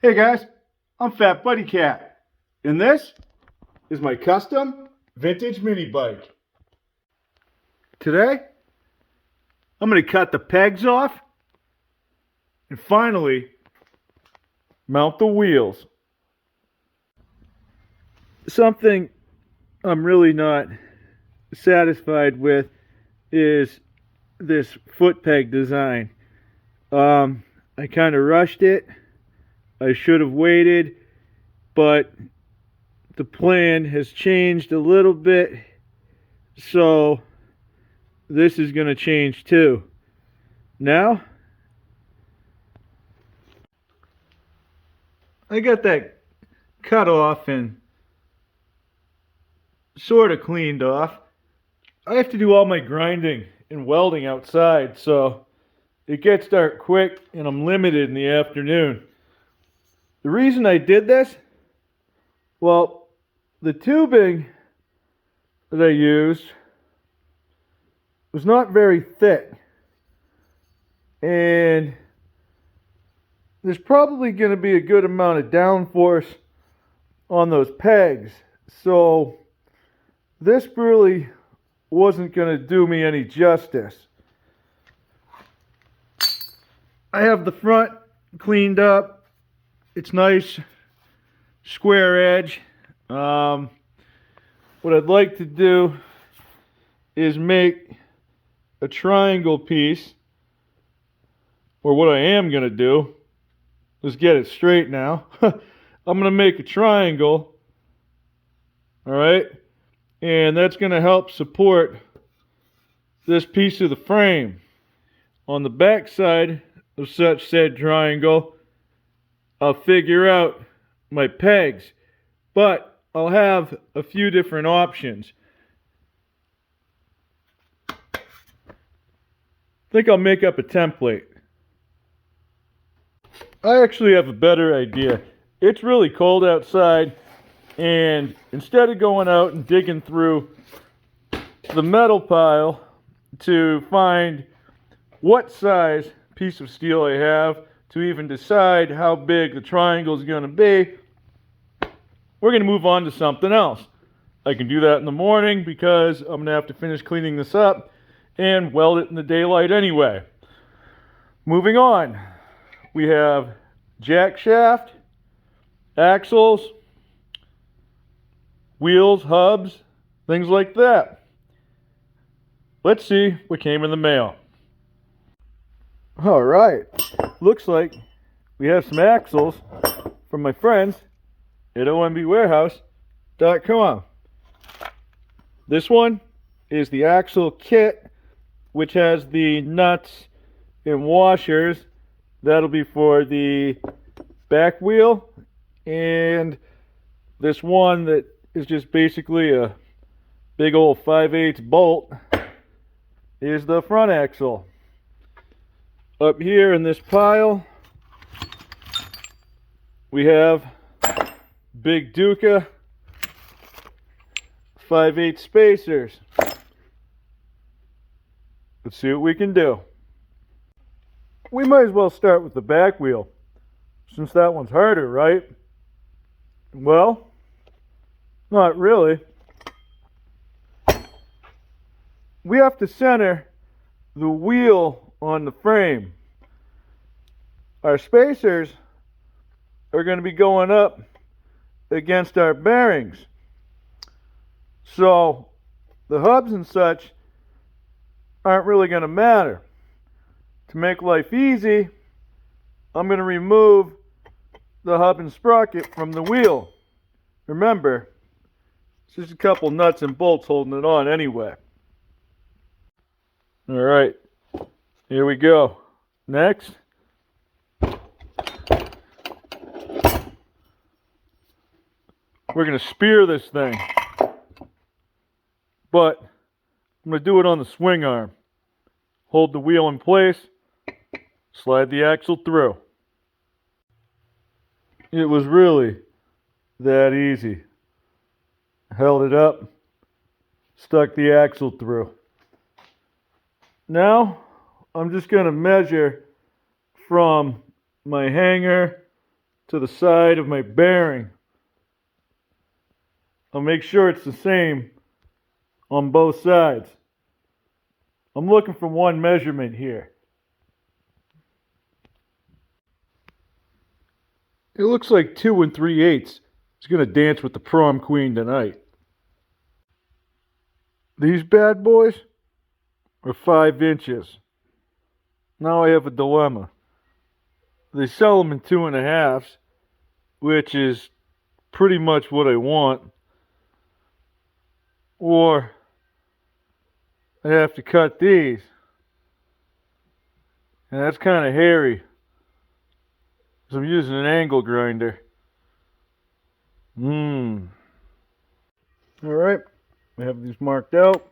Hey guys, I'm FatBuddyCat, and this is my custom vintage mini bike. Today, I'm going to cut the pegs off and finally mount the wheels. Something I'm really not satisfied with is this foot peg design. I kind of rushed it. I should have waited, but the plan has changed a little bit, so this is going to change too. Now, I got that cut off and sort of cleaned off. I have to do all my grinding and welding outside, so it gets dark quick and I'm limited in the afternoon. The reason I did this, well, the tubing that I used was not very thick. And there's probably going to be a good amount of downforce on those pegs. So this really wasn't going to do me any justice. I have the front cleaned up. It's nice, square edge. What I'd like to do is make a triangle piece, or what I am going to do, let's get it straight now. I'm going to make a triangle, all right, and that's going to help support this piece of the frame. On the back side of such said triangle, I'll figure out my pegs, but I'll have a few different options. I think I'll make up a template. I actually have a better idea. It's really cold outside, and instead of going out and digging through the metal pile to find what size piece of steel I have to even decide how big the triangle is going to be, we're going to move on to something else. I can do that in the morning because I'm going to have to finish cleaning this up and weld it in the daylight anyway. Moving on, we have jack shaft, axles, wheels, hubs, things like that. Let's see what came in the mail. All right, looks like we have some axles from my friends at ombwarehouse.com. This one is the axle kit, which has the nuts and washers. That'll be for the back wheel, and this one that is just basically a big old 5/8 bolt is the front axle. Up here in this pile, we have Big Duca 5/8 spacers. Let's see what we can do. We might as well start with the back wheel, since that one's harder, right? Well, not really. We have to center the wheel on the frame. Our spacers are going to be going up against our bearings. So the hubs and such aren't really going to matter. To make life easy, I'm going to remove the hub and sprocket from the wheel. Remember, it's just a couple nuts and bolts holding it on anyway. All right. Here we go. Next, we're going to spear this thing, but I'm going to do it on the swing arm. Hold the wheel in place, slide the axle through. It was really that easy. Held it up, stuck the axle through. Now, I'm just going to measure from my hanger to the side of my bearing. I'll make sure it's the same on both sides. I'm looking for one measurement here. It looks like 2 3/8 is going to dance with the prom queen tonight. These bad boys are 5 inches. Now I have a dilemma. They sell them in 2.5s, which is pretty much what I want. Or I have to cut these. And that's kind of hairy. So I'm using an angle grinder. Alright, I have these marked out.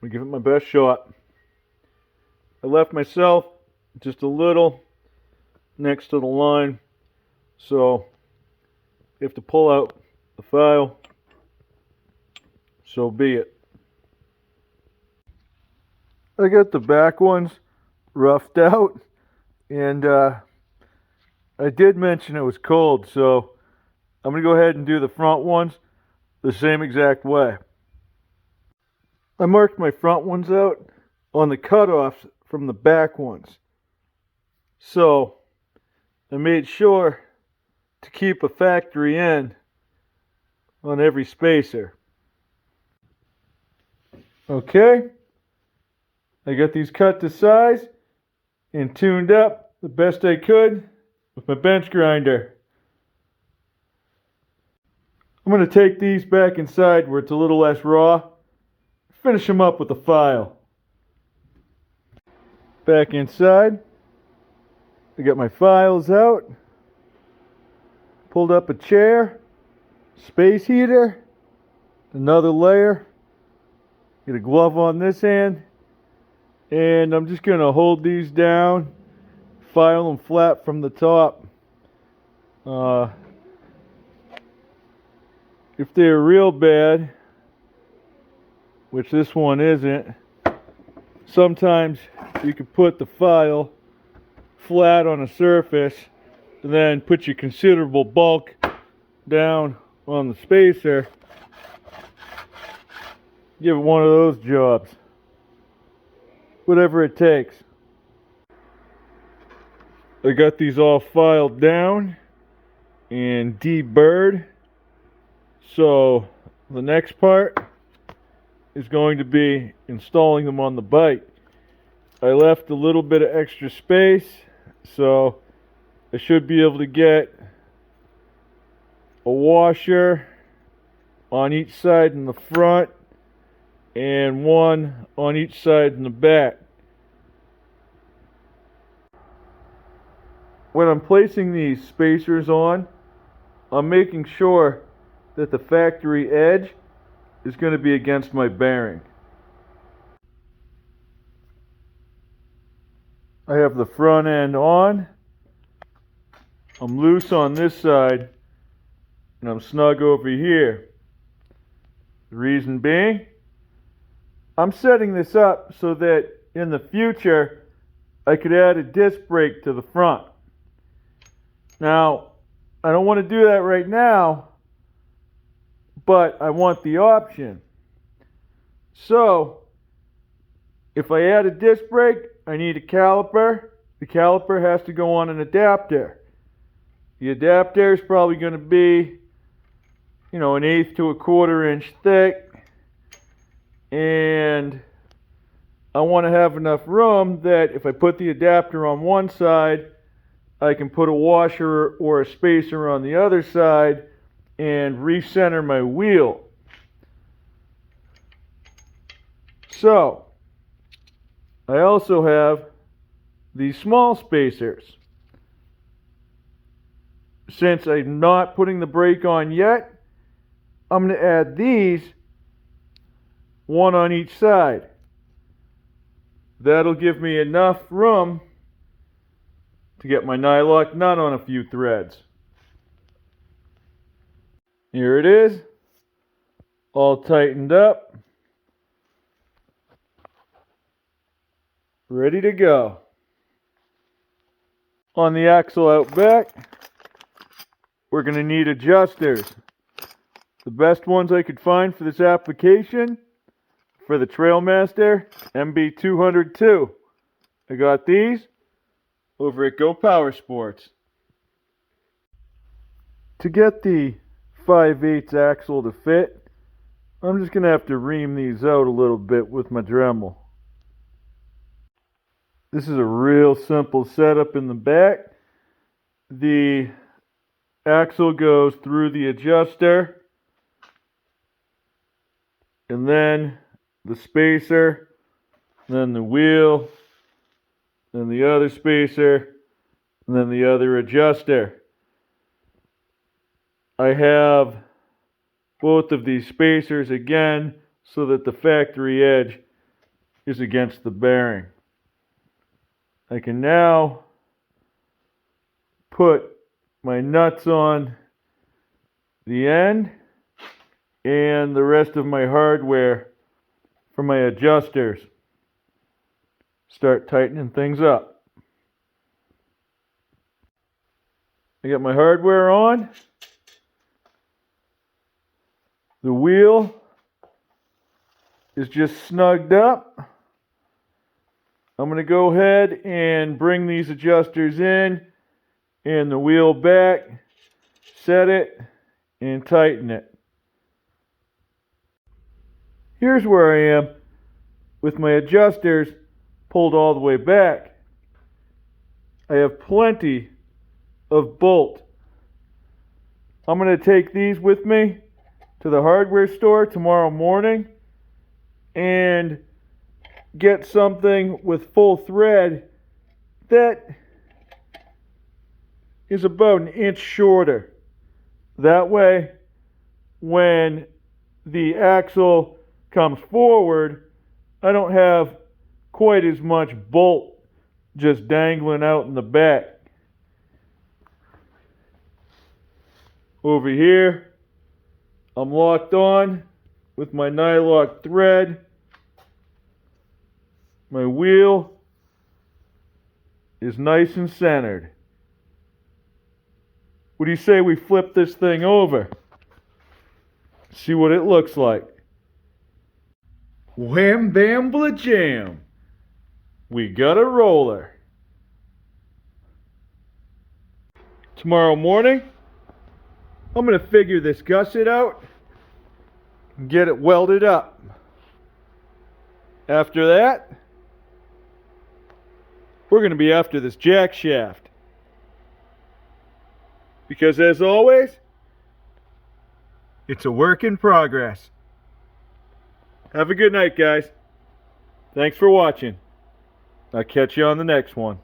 I'm going to give it my best shot. I left myself just a little next to the line. So, you have to pull out the file. So be it. I got the back ones roughed out. And I did mention it was cold, so I'm going to go ahead and do the front ones the same exact way. I marked my front ones out on the cutoffs from the back ones. So I made sure to keep a factory end on every spacer. Okay, I got these cut to size and tuned up the best I could with my bench grinder. I'm going to take these back inside where it's a little less raw, finish them up with a file. Back inside, I got my files out, pulled up a chair, space heater, another layer, get a glove on this hand, and I'm just going to hold these down, file them flat from the top. If they're real bad, which this one isn't, sometimes you can put the file flat on a surface and then put your considerable bulk down on the spacer. Give it one of those jobs. Whatever it takes. I got these all filed down and deburred. So the next part is going to be installing them on the bike. I left a little bit of extra space, so I should be able to get a washer on each side in the front and one on each side in the back. When I'm placing these spacers on, I'm making sure that the factory edge is going to be against my bearing. I have the front end on. I'm loose on this side and I'm snug over here. The reason being, I'm setting this up so that in the future I could add a disc brake to the front. Now, I don't want to do that right now, but I want the option. So, if I add a disc brake, I need a caliper. The caliper has to go on an adapter. The adapter is probably going to be, 1/8 to 1/4 inch thick. And I want to have enough room that if I put the adapter on one side, I can put a washer or a spacer on the other side and recenter my wheel. So, I also have these small spacers. Since I'm not putting the brake on yet, I'm going to add these, one on each side. That'll give me enough room to get my nylock nut on a few threads. Here it is, all tightened up, ready to go. on the axle out back, we're going to need adjusters. The best ones I could find for this application for the Trailmaster MB202. I got these over at Go Power Sports. To get the 5/8 axle to fit, I'm just going to have to ream these out a little bit with my Dremel. This is a real simple setup in the back. The axle goes through the adjuster, and then the spacer, then the wheel, then the other spacer, and then the other adjuster. I have both of these spacers again so that the factory edge is against the bearing. I can now put my nuts on the end and the rest of my hardware for my adjusters. Start tightening things up. I got my hardware on. The wheel is just snugged up. I'm going to go ahead and bring these adjusters in and the wheel back, set it, and tighten it. Here's where I am with my adjusters pulled all the way back. I have plenty of bolt. I'm going to take these with me to the hardware store tomorrow morning and get something with full thread that is about an inch shorter. That way, when the axle comes forward, I don't have quite as much bolt just dangling out in the back. Over here, I'm locked on with my nylock thread. My wheel is nice and centered. What do you say we flip this thing over? See what it looks like. Wham bam bla jam. We got a roller. Tomorrow morning, I'm going to figure this gusset out and get it welded up. After that, we're going to be after this jack shaft. Because as always, it's a work in progress. Have a good night, guys. Thanks for watching. I'll catch you on the next one.